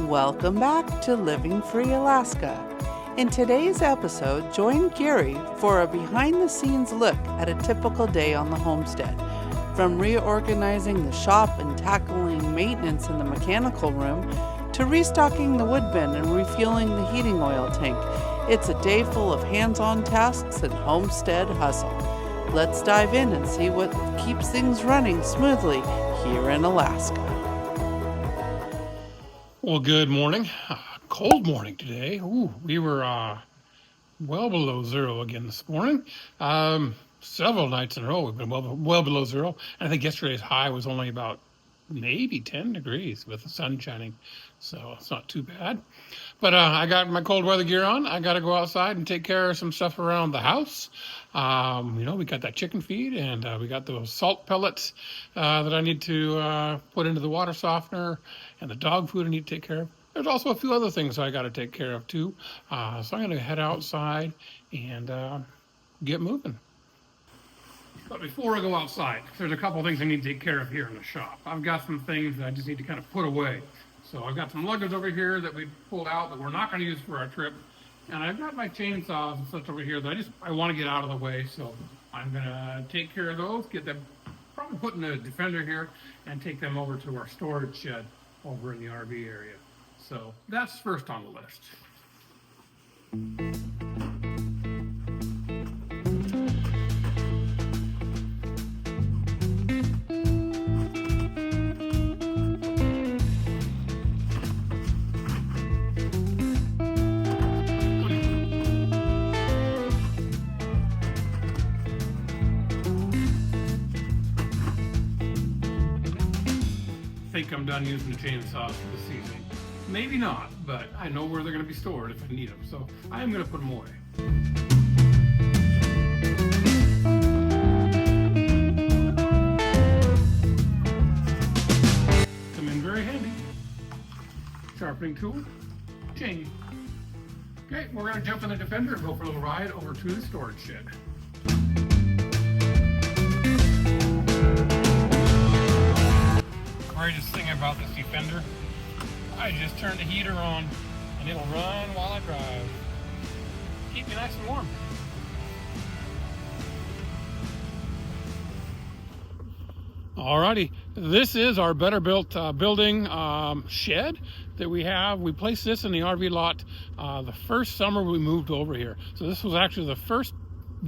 Welcome back to Living Free Alaska. In today's episode, join Gary for a behind-the-scenes look at a typical day on the homestead. From reorganizing the shop and tackling maintenance in the mechanical room, to restocking the wood bin and refueling the heating oil tank, it's a day full of hands-on tasks and homestead hustle. Let's dive in and see what keeps things running smoothly here in Alaska. Well, good morning. Cold morning today. Ooh, we were well below zero again this morning. Several nights in a row we've been well below zero. And I think yesterday's high was only about maybe 10 degrees with the sun shining. So it's not too bad. But I got my cold weather gear on. I got to go outside and take care of some stuff around the house. We got that chicken feed and we got those salt pellets that I need to put into the water softener, and the dog food I need to take care of. There's also a few other things I got to take care of too. So I'm going to head outside and get moving. But before I go outside, there's a couple things I need to take care of here in the shop. I've got some things that I just need to kind of put away. So I've got some luggage over here that we pulled out that we're not going to use for our trip. And I've got my chainsaws and such over here that I want to get out of the way. So I'm going to take care of those, get them probably put in a Defender here, and take them over to our storage shed over in the RV area. So that's first on the list. I think I'm done using the chainsaws for the season. Maybe not, but I know where they're going to be stored if I need them, so I am going to put them away. Come in very handy. Sharpening tool, chain. Okay, we're going to jump in the Defender and go for a little ride over to the storage shed. Greatest thing about this Defender, I just turn the heater on and it'll run while I drive. Keep me nice and warm. Alrighty, this is our better built building shed that we have. We placed this in the RV lot the first summer we moved over here. So this was actually the first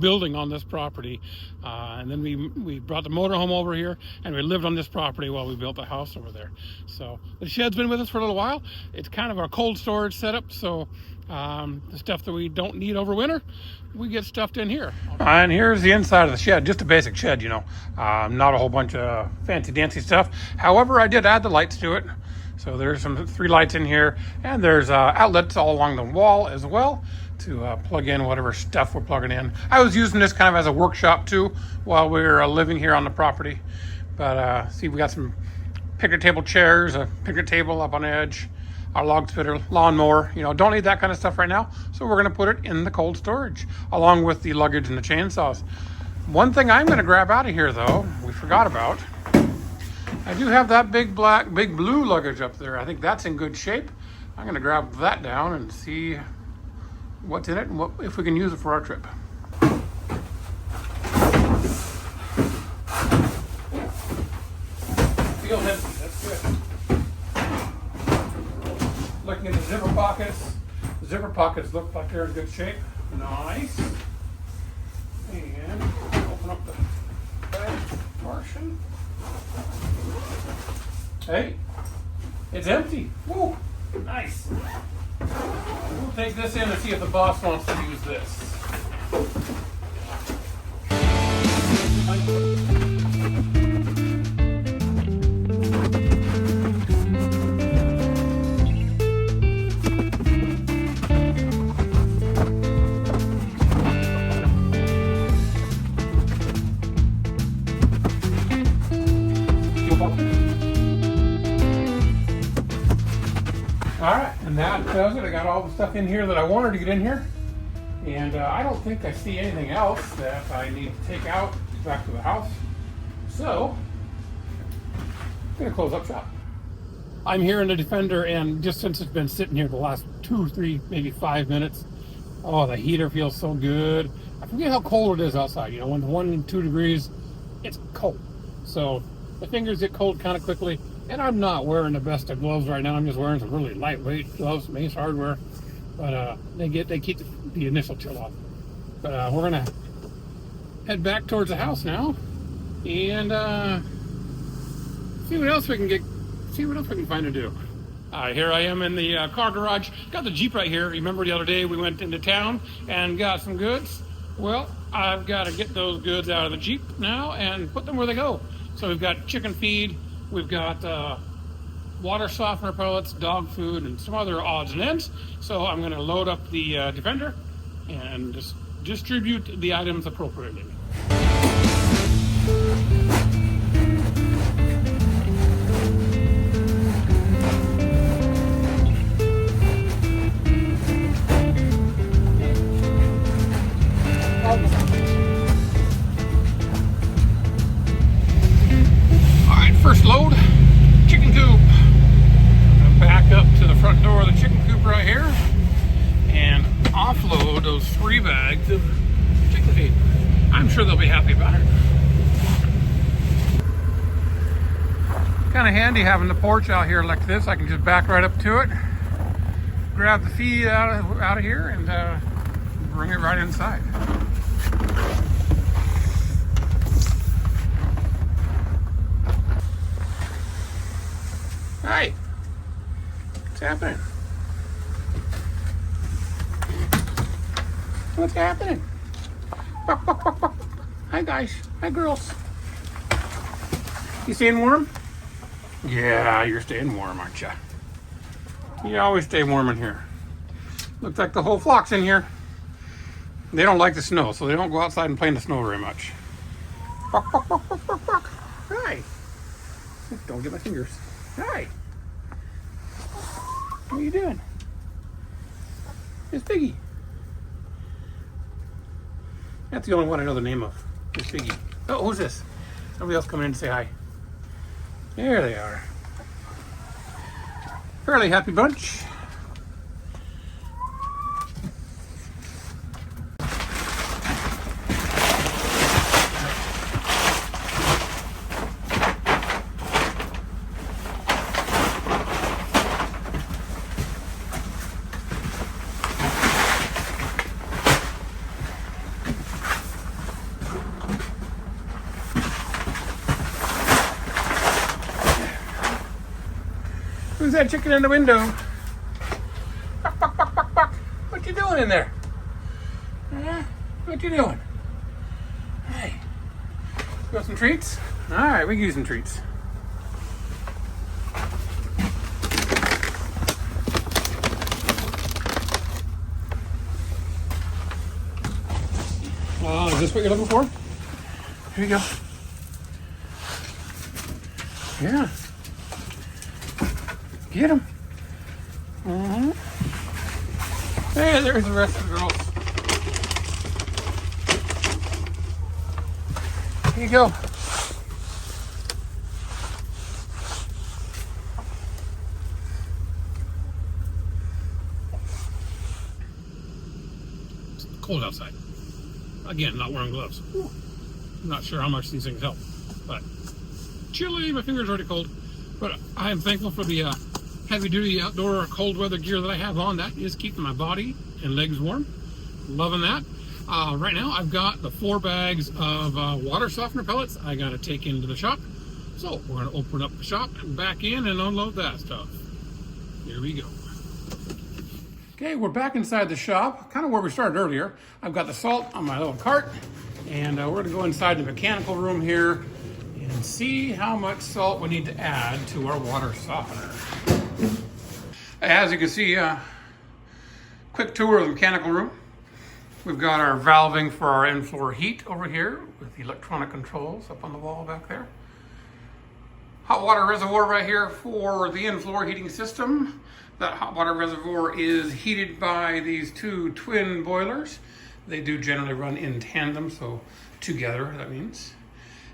building on this property, and then we brought the motorhome over here and we lived on this property while we built the house over there. So the shed's been with us for a little while. It's kind of a cold storage setup, so the stuff that we don't need over winter, we get stuffed in here. And here's the inside of the shed, just a basic shed, not a whole bunch of fancy dancy stuff. However, I did add the lights to it. So there's some 3 lights in here, and there's outlets all along the wall as well to plug in whatever stuff we're plugging in. I was using this kind of as a workshop too while we were living here on the property. But see, we got some picnic table chairs, a picnic table up on edge, our log splitter, lawnmower. Don't need that kind of stuff right now, so we're going to put it in the cold storage along with the luggage and the chainsaws. One thing I'm going to grab out of here though, we forgot about. I do have that big blue luggage up there. I think that's in good shape. I'm going to grab that down and see what's in it and if we can use it for our trip. Feels empty, that's good. Looking at the zipper pockets look like they're in good shape. Nice. And open up the bag portion. Hey, it's empty. Woo, nice. We'll take this in and see if the boss wants to use this. Alright, and that does it. I got all the stuff in here that I wanted to get in here. And I don't think I see anything else that I need to take out back to the house. So, I'm going to close up shop. I'm here in the Defender, and just since it's been sitting here the last 2, 3, maybe 5 minutes, oh, the heater feels so good. I forget how cold it is outside. You know, when it's 1 and 2 degrees, it's cold. So the fingers get cold kind of quickly, and I'm not wearing the best of gloves right now. I'm just wearing some really lightweight gloves, Mace Hardware, but they keep the initial chill off. But we're gonna head back towards the house now, and see what else we can find to do. Here I am in the car garage. Got the Jeep right here. Remember the other day we went into town and got some goods? Well, I've got to get those goods out of the Jeep now and put them where they go. So we've got chicken feed, we've got water softener pellets, dog food, and some other odds and ends. So I'm going to load up the Defender and just distribute the items appropriately. First load, chicken coop. I'm gonna back up to the front door of the chicken coop right here and offload those 3 bags of chicken feed. I'm sure they'll be happy about it. Kind of handy having the porch out here like this. I can just back right up to it, grab the feed out of here, and bring it right inside. Hi, what's happening? What's happening? Buck, buck, buck, buck. Hi guys, hi girls. You staying warm? Yeah, you're staying warm, aren't you? You always stay warm in here. Looks like the whole flock's in here. They don't like the snow, so they don't go outside and play in the snow very much. Buck, buck, buck, buck, buck, buck. Hi. Don't get my fingers. Hi. What are you doing? It's Piggy. That's the only one I know the name of. It's Piggy. Oh, who's this? Somebody else coming in to say hi. There they are. Fairly happy bunch. Who's that chicken in the window? Buck, buck, buck, buck, buck. What you doing in there? Huh? What you doing? Hey. You want some treats? All right, we can use some treats. Is this what you're looking for? Here you go. Yeah. Get him. Mm-hmm. Hey, there's the rest of the girls. Here you go. It's cold outside. Again, not wearing gloves. I'm not sure how much these things help, but chilly, my fingers are already cold. But I am thankful for the heavy-duty outdoor cold weather gear that I have on. That is keeping my body and legs warm. Loving that. Right now, I've got the 4 bags of water softener pellets I got to take into the shop. So we're going to open up the shop and back in and unload that stuff. Here we go. Okay, we're back inside the shop, kind of where we started earlier. I've got the salt on my little cart, and we're going to go inside the mechanical room here and see how much salt we need to add to our water softener. As you can see, quick tour of the mechanical room. We've got our valving for our in-floor heat over here with the electronic controls up on the wall back there. Hot water reservoir right here for the in-floor heating system. That hot water reservoir is heated by these 2 twin boilers. They do generally run in tandem, so together, that means.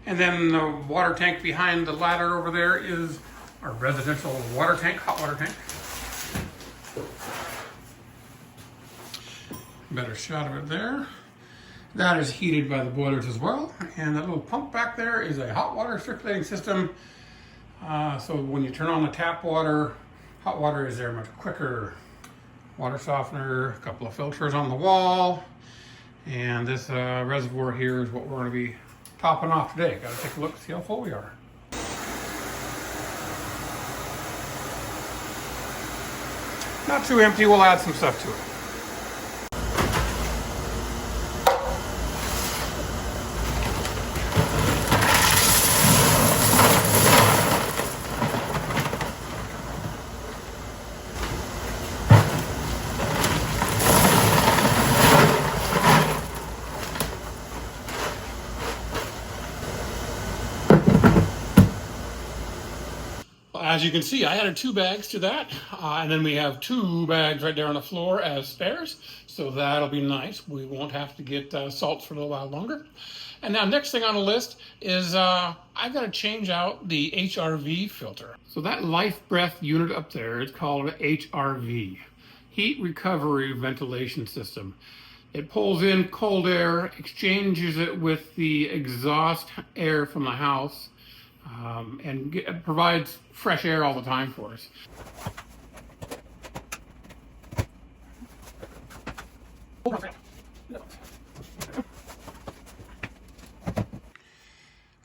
And then the water tank behind the ladder over there is our residential water tank, hot water tank. Better shot of it there. That is heated by the boilers as well. And that little pump back there is a hot water circulating system. So when you turn on the tap water, hot water is there much quicker. Water softener, a couple of filters on the wall. And this reservoir here is what we're going to be topping off today. Got to take a look, see how full we are. Not too empty, we'll add some stuff to it. As you can see, I added 2 bags to that, and then we have 2 bags right there on the floor as spares, so that'll be nice. We won't have to get salts for a little while longer. And now next thing on the list is I've got to change out the HRV filter. So that life breath unit up there is called an HRV, Heat Recovery Ventilation System. It pulls in cold air, exchanges it with the exhaust air from the house, and provides fresh air all the time for us.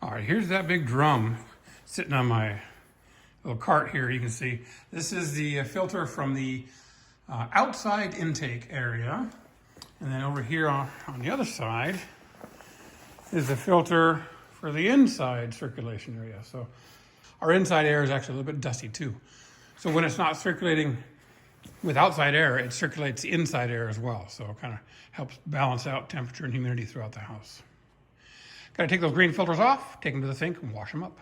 All right, here's that big drum sitting on my little cart here. You can see this is the filter from the outside intake area. And then over here on the other side is the filter for the inside circulation area. So our inside air is actually a little bit dusty too. So when it's not circulating with outside air, it circulates the inside air as well. So it kind of helps balance out temperature and humidity throughout the house. Got to take those green filters off, take them to the sink and wash them up.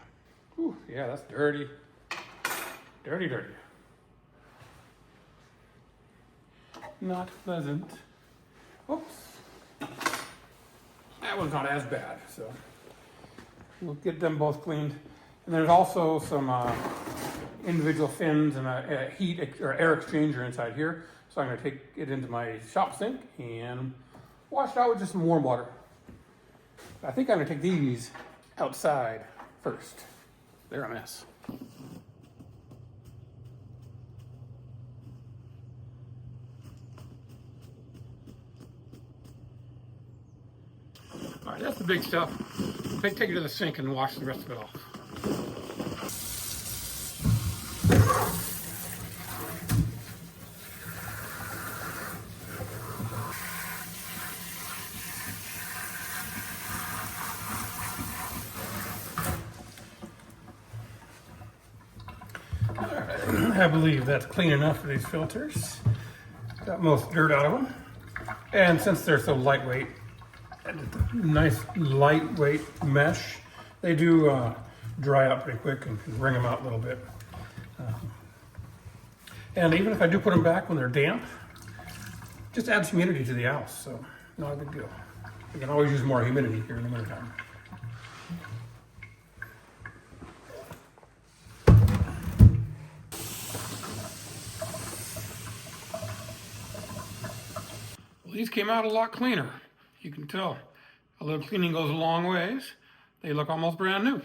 Whew, yeah, that's dirty. Dirty, dirty. Not pleasant. Oops. That one's not as bad, so we'll get them both cleaned. And there's also some individual fins and a heat or air exchanger inside here. So I'm going to take it into my shop sink and wash it out with just some warm water. I think I'm going to take these outside first. They're a mess. All right, that's the big stuff. Take it to the sink and wash the rest of it off. I believe that's clean enough for these filters. Got most dirt out of them. And since they're so lightweight, nice lightweight mesh, they do dry out pretty quick and can wring them out a little bit. And even if I do put them back when they're damp, just adds humidity to the house, so not a big deal. You can always use more humidity here in the wintertime. Well, these came out a lot cleaner. You can tell. A little cleaning goes a long ways. They look almost brand new.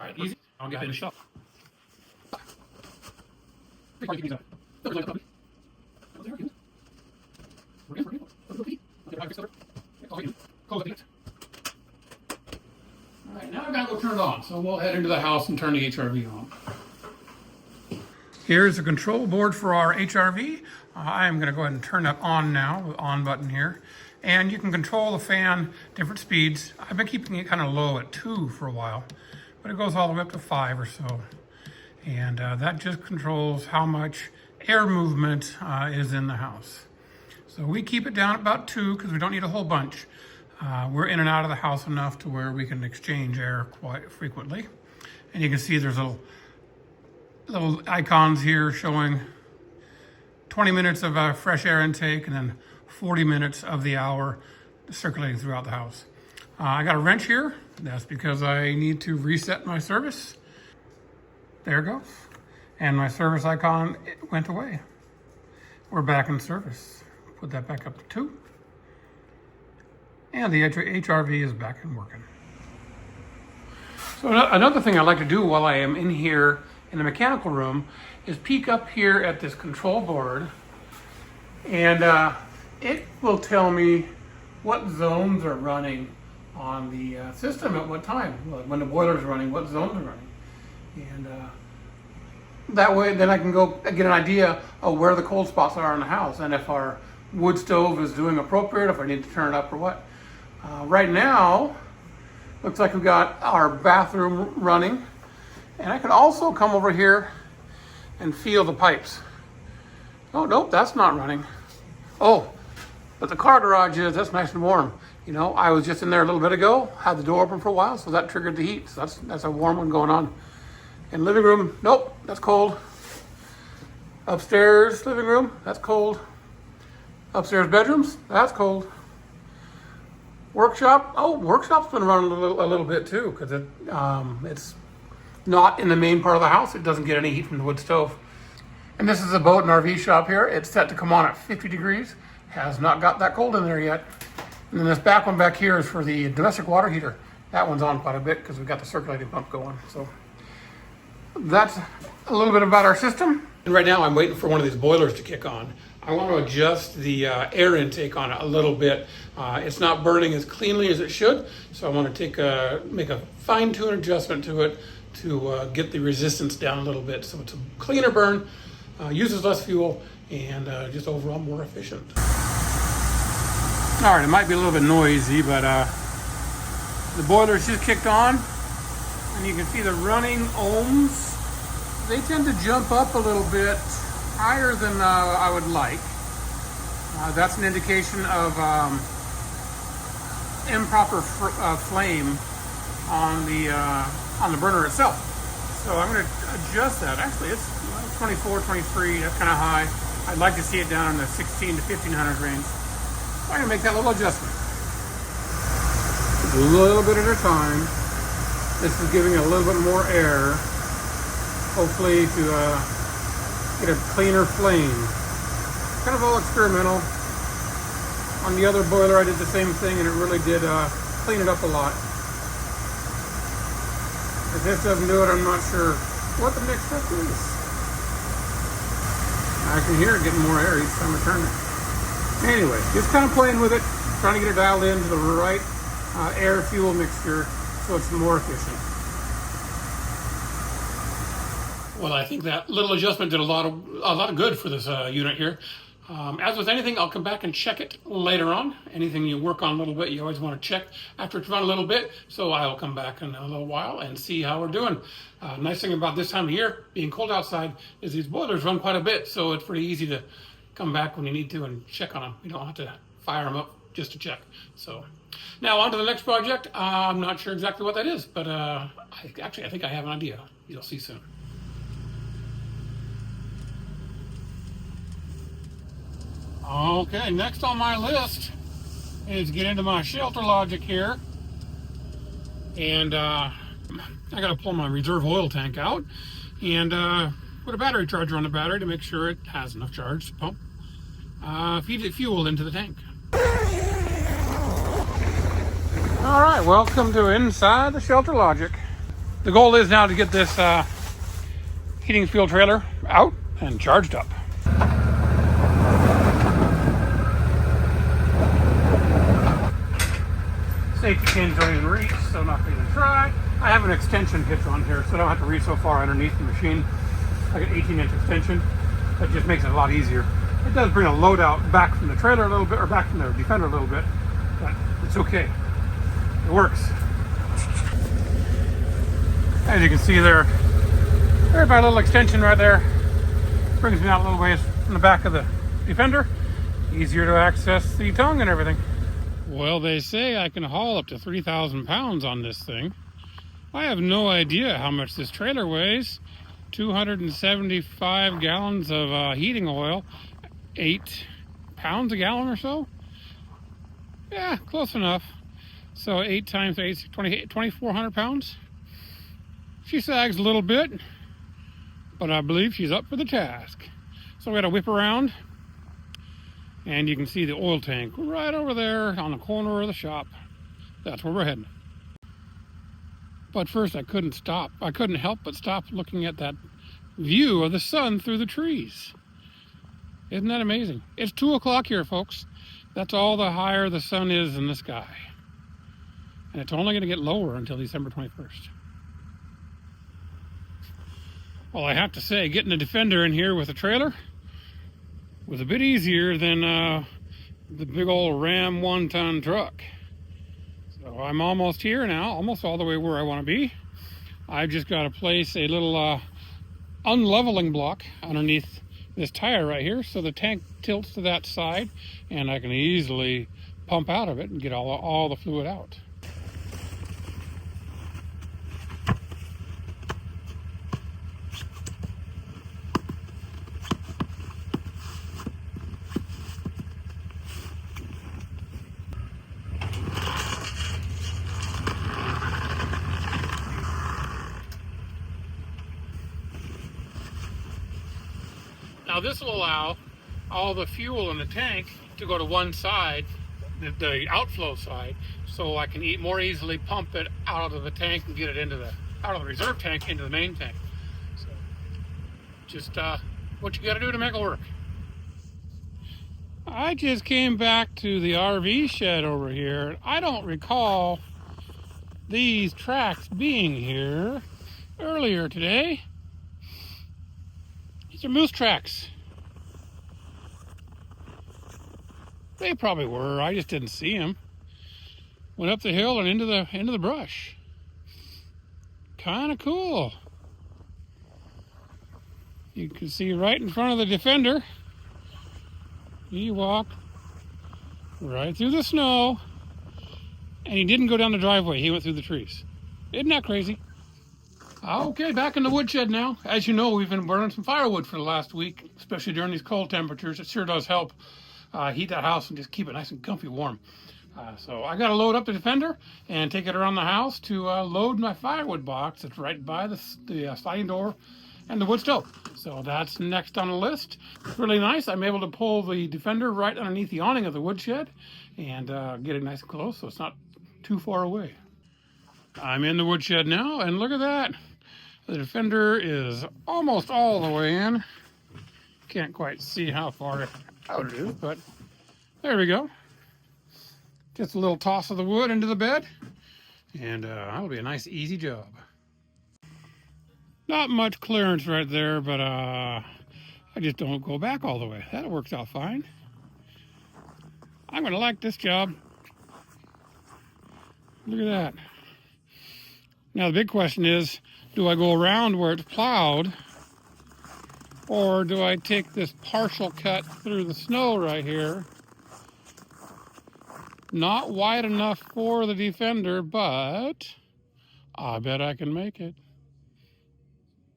All right, easy. I'll get finished up. All right, now I've got to go turn it on. So we'll head into the house and turn the HRV on. Here's the control board for our HRV. I'm going to go ahead and turn that on now, the on button here. And you can control the fan different speeds. I've been keeping it kind of low at 2 for a while, but it goes all the way up to 5 or so. And that just controls how much air movement is in the house. So we keep it down at about 2 because we don't need a whole bunch. We're in and out of the house enough to where we can exchange air quite frequently. And you can see there's little icons here showing 20 minutes of fresh air intake and then 40 minutes of the hour circulating throughout the house. I got a wrench here. That's because I need to reset my service. There it goes. And my service icon went away. We're back in service. Put that back up to 2. And the HRV is back and working. So another thing I like to do while I am in here in the mechanical room is peek up here at this control board, and it will tell me what zones are running on the system at what time. When the boiler is running, what zones are running. And that way then I can go get an idea of where the cold spots are in the house and if our wood stove is doing appropriate, if I need to turn it up or what. Right now, looks like we've got our bathroom running, and I can also come over here and feel the pipes. Oh, nope, that's not running. Oh, but the car garage is, that's nice and warm. You know, I was just in there a little bit ago, had the door open for a while, so that triggered the heat. So that's a warm one going on. In living room, nope, that's cold. Upstairs living room, that's cold. Upstairs bedrooms, that's cold. Workshop, oh, workshop's been running a little bit too, because it's not in the main part of the house. It doesn't get any heat from the wood stove. And this is a boat and RV shop here. It's set to come on at 50 degrees. Has not got that cold in there yet. And then this back one back here is for the domestic water heater. That one's on quite a bit because we've got the circulating pump going. So that's a little bit about our system. And right now I'm waiting for one of these boilers to kick on. I want to adjust the air intake on it a little bit. It's not burning as cleanly as it should, so I want to make a fine-tune adjustment to it to get the resistance down a little bit so it's a cleaner burn, uses less fuel, and just overall more efficient. All right, it might be a little bit noisy, but the boiler's just kicked on, and you can see the running ohms. They tend to jump up a little bit higher than I would like. That's an indication of improper flame on the burner itself. So I'm going to adjust that. Actually, it's 24, 23. That's kind of high. I'd like to see it down in the 16 to 1500 range. So I'm going to make that little adjustment. A little bit at a time. This is giving it a little bit more air, hopefully to get a cleaner flame. Kind of all experimental. On the other boiler I did the same thing and it really did clean it up a lot. If this doesn't do it, I'm not sure what the next step is. I can hear it getting more air each time I turn it. Anyway, just kind of playing with it, trying to get it dialed into the right air-fuel mixture so it's more efficient. Well, I think that little adjustment did a lot of good for this unit here. As with anything, I'll come back and check it later on. Anything you work on a little bit, you always want to check after it's run a little bit. So I'll come back in a little while and see how we're doing. Nice thing about this time of year, being cold outside, is these boilers run quite a bit. So it's pretty easy to come back when you need to and check on them. You don't have to fire them up just to check. So now on to the next project. I'm not sure exactly what that is, but I think I have an idea. You'll see soon. Okay, next on my list is get into my shelter logic here. And I gotta pull my reserve oil tank out and put a battery charger on the battery to make sure it has enough charge to pump feed it fuel into the tank. All right, welcome to inside the shelter logic. The goal is now to get this heating fuel trailer out and charged up. Safety pins don't even reach, so not going to try. I have an extension hitch on here, so I don't have to reach so far underneath the machine. Like an 18-inch extension. That just makes it a lot easier. It does bring a load out back from the trailer a little bit, or back from the Defender a little bit, but it's okay. It works. As you can see there, there's my little extension right there. Brings me out a little ways from the back of the Defender. Easier to access the tongue and everything. Well, they say I can haul up to 3,000 pounds on this thing. I have no idea how much this trailer weighs. 275 gallons of heating oil 8 pounds a gallon or so. Yeah, close enough. So 8 times 8, 2,400 pounds. She sags a little bit, but I believe she's up for the task. So we got to whip around, and you can see the oil tank right over there on the corner of the shop. That's where we're heading. But first I couldn't stop. I couldn't help but stop looking at that view of the sun through the trees. Isn't that amazing? It's 2 o'clock here, folks. That's all the higher the sun is in the sky. And it's only going to get lower until December 21st. Well, I have to say, getting a Defender in here with a trailer was a bit easier than the big old Ram 1-ton truck. So I'm almost here now, almost all the way where I want to be. I've just got to place a little unleveling block underneath this tire right here, so the tank tilts to that side, and I can easily pump out of it and get all the fluid out. Now this will allow all the fuel in the tank to go to one side, the outflow side, so I can more easily pump it out of the tank and get it out of the reserve tank into the main tank. So just what you got to do to make it work. I just came back to the RV shed over here. I don't recall these tracks being here earlier today. These are moose tracks. They probably were. I just didn't see them. Went up the hill and into the brush. Kind of cool. You can see right in front of the Defender. He walked right through the snow, and he didn't go down the driveway. He went through the trees. Isn't that crazy? Okay, back in the woodshed now. As you know, we've been burning some firewood for the last week, especially during these cold temperatures. It sure does help heat that house and just keep it nice and comfy warm. So I got to load up the Defender and take it around the house to load my firewood box that's right by the sliding door and the wood stove. So that's next on the list. It's really nice. I'm able to pull the Defender right underneath the awning of the woodshed and get it nice and close so it's not too far away. I'm in the woodshed now, and look at that. The Defender is almost all the way in. Can't quite see how far out it is, but there we go. Just a little toss of the wood into the bed, and that'll be a nice, easy job. Not much clearance right there, but I just don't go back all the way. That works out fine. I'm going to like this job. Look at that. Now the big question is, do I go around where it's plowed, or do I take this partial cut through the snow right here? Not wide enough for the Defender, but I bet I can make it.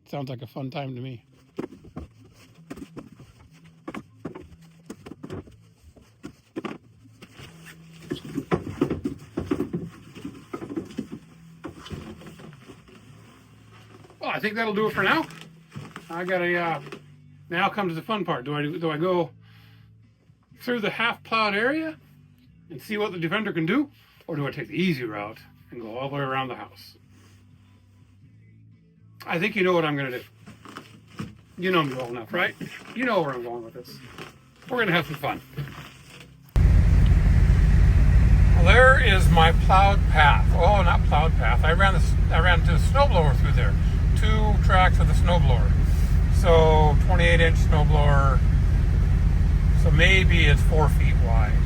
Sounds like a fun time to me. Well, I think that'll do it for now. I gotta, now comes the fun part. Do I go through the half plowed area and see what the Defender can do? Or do I take the easy route and go all the way around the house? I think you know what I'm gonna do. You know me well enough, right? You know where I'm going with this. We're gonna have some fun. Well, there is my plowed path. Oh, not plowed path. I ran to the snowblower through there. 2 tracks of the snowblower. So 28-inch snowblower. So maybe it's 4 feet wide.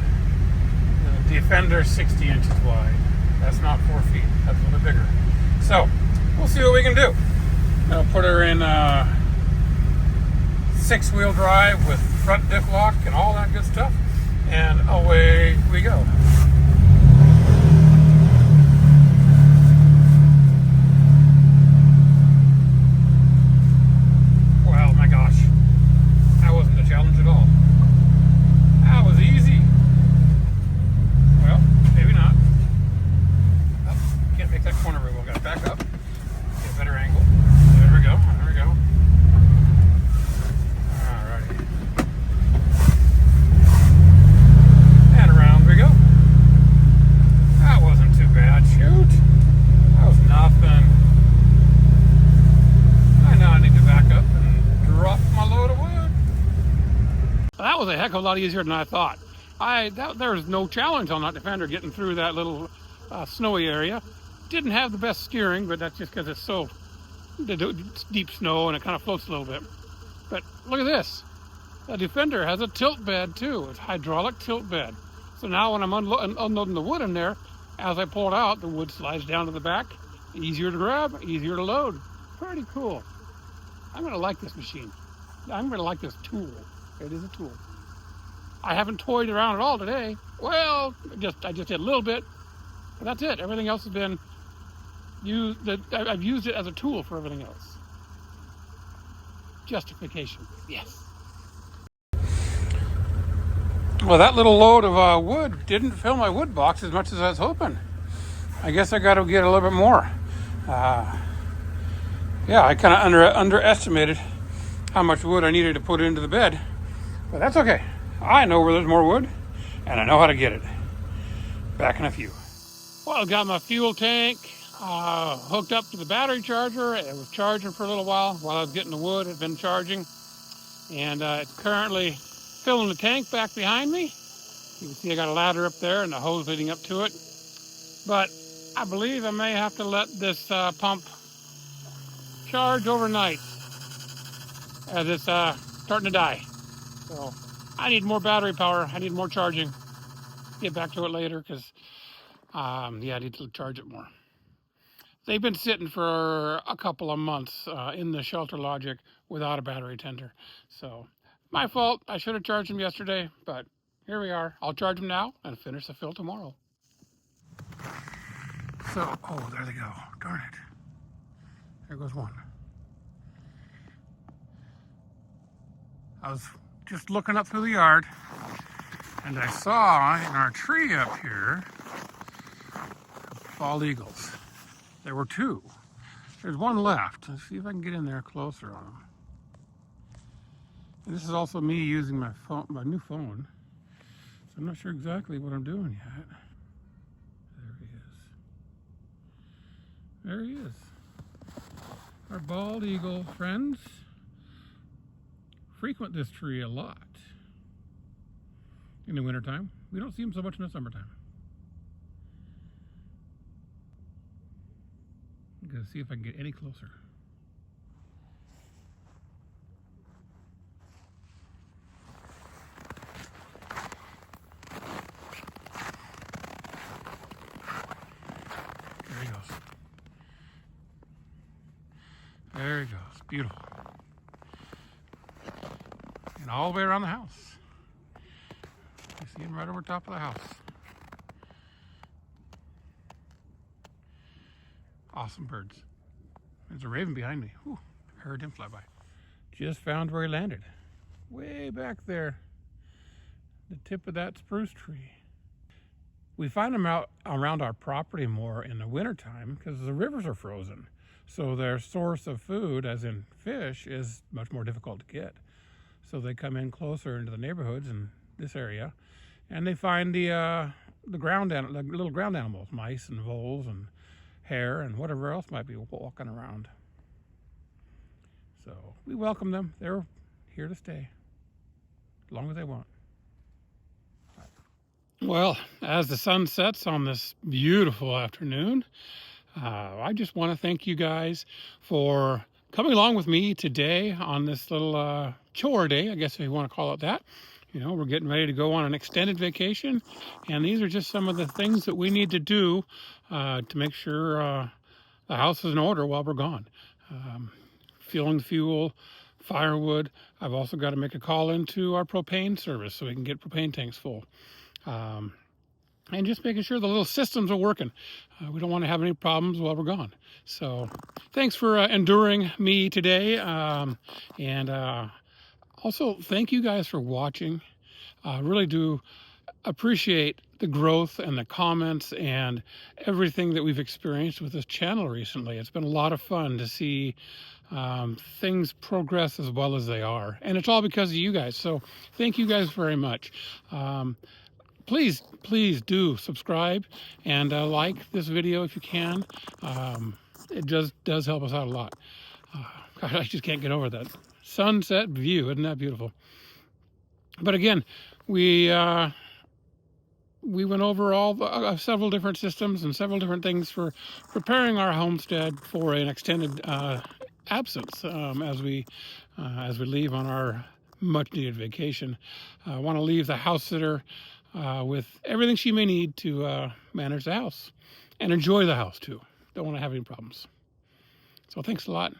The Defender's 60 inches wide. That's not 4 feet. That's a little bit bigger. So we'll see what we can do. I'll put her in 6-wheel drive with front diff lock and all that good stuff, and away we go. Well, my gosh, that wasn't a challenge at all. was a heck of a lot easier than I thought. There's no challenge on that Defender getting through that little snowy area. Didn't have the best steering, but that's just because it's so deep snow and it kind of floats a little bit. But look at this. The Defender has a tilt bed too. It's hydraulic tilt bed. So now when I'm unloading the wood in there, as I pull it out, the wood slides down to the back. Easier to grab, easier to load. Pretty cool. I'm going to like this machine. I'm going to like this tool. It is a tool. I haven't toyed around at all today. Well, I just did a little bit. But that's it. Everything else has been used. I've used it as a tool for everything else. Justification. Yes. Well, that little load of wood didn't fill my wood box as much as I was hoping. I guess I got to get a little bit more. Yeah, I kind of underestimated how much wood I needed to put into the bed. But that's okay. I know where there's more wood, and I know how to get it. Back in a few. Well, I got my fuel tank hooked up to the battery charger. It was charging for a little while I was getting the wood. It had been charging. And it's currently filling the tank back behind me. You can see I got a ladder up there and the hose leading up to it. But I believe I may have to let this pump charge overnight as it's starting to die. So I need more battery power. I need more charging. Get back to it later because, yeah, I need to charge it more. They've been sitting for a couple of months in the Shelter Logic without a battery tender. So my fault. I should have charged them yesterday, but here we are. I'll charge them now and finish the fill tomorrow. So, oh, there they go. Darn it. There goes one. I was just looking up through the yard and I saw in our tree up here bald eagles. There were two. There's one left. Let's see if I can get in there closer on them. And this is also me using my phone, my new phone. So I'm not sure exactly what I'm doing yet. There he is. There he is. Our bald eagle friends frequent this tree a lot in the wintertime. We don't see them so much in the summertime. I'm gonna see if I can get any closer. There he goes. There he goes. Beautiful. And all the way around the house. You see him right over top of the house. Awesome birds. There's a raven behind me. Whew, heard him fly by. Just found where he landed. Way back there. The tip of that spruce tree. We find them out around our property more in the wintertime because the rivers are frozen. So their source of food, as in fish, is much more difficult to get. So they come in closer into the neighborhoods in this area, and they find the little ground animals, mice and voles and hare and whatever else might be walking around. So we welcome them. They're here to stay as long as they want. Well, as the sun sets on this beautiful afternoon, I just want to thank you guys for coming along with me today on this little chore day, I guess if you want to call it that. You know, we're getting ready to go on an extended vacation, and these are just some of the things that we need to do to make sure the house is in order while we're gone. Filling the fuel, firewood. I've also got to make a call into our propane service so we can get propane tanks full. And just making sure the little systems are working. We don't want to have any problems while we're gone. So thanks for enduring me today. Also, thank you guys for watching. I really do appreciate the growth and the comments and everything that we've experienced with this channel recently. It's been a lot of fun to see things progress as well as they are. And it's all because of you guys. So thank you guys very much. Please do subscribe and like this video if you can. It does help us out a lot. God, I just can't get over that sunset view. Isn't that beautiful? But again, we went over all several different systems and several different things for preparing our homestead for an extended absence as we leave on our much needed vacation. I want to leave the house sitter with everything she may need to manage the house and enjoy the house too. Don't want to have any problems. So thanks a lot.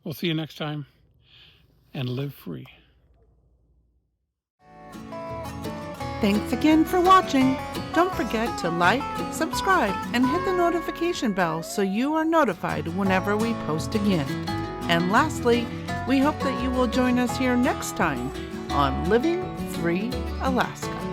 We'll see you next time, and live free. Thanks again for watching. Don't forget to like, subscribe, and hit the notification bell so you are notified whenever we post again. And lastly, we hope that you will join us here next time on Living Free Alaska.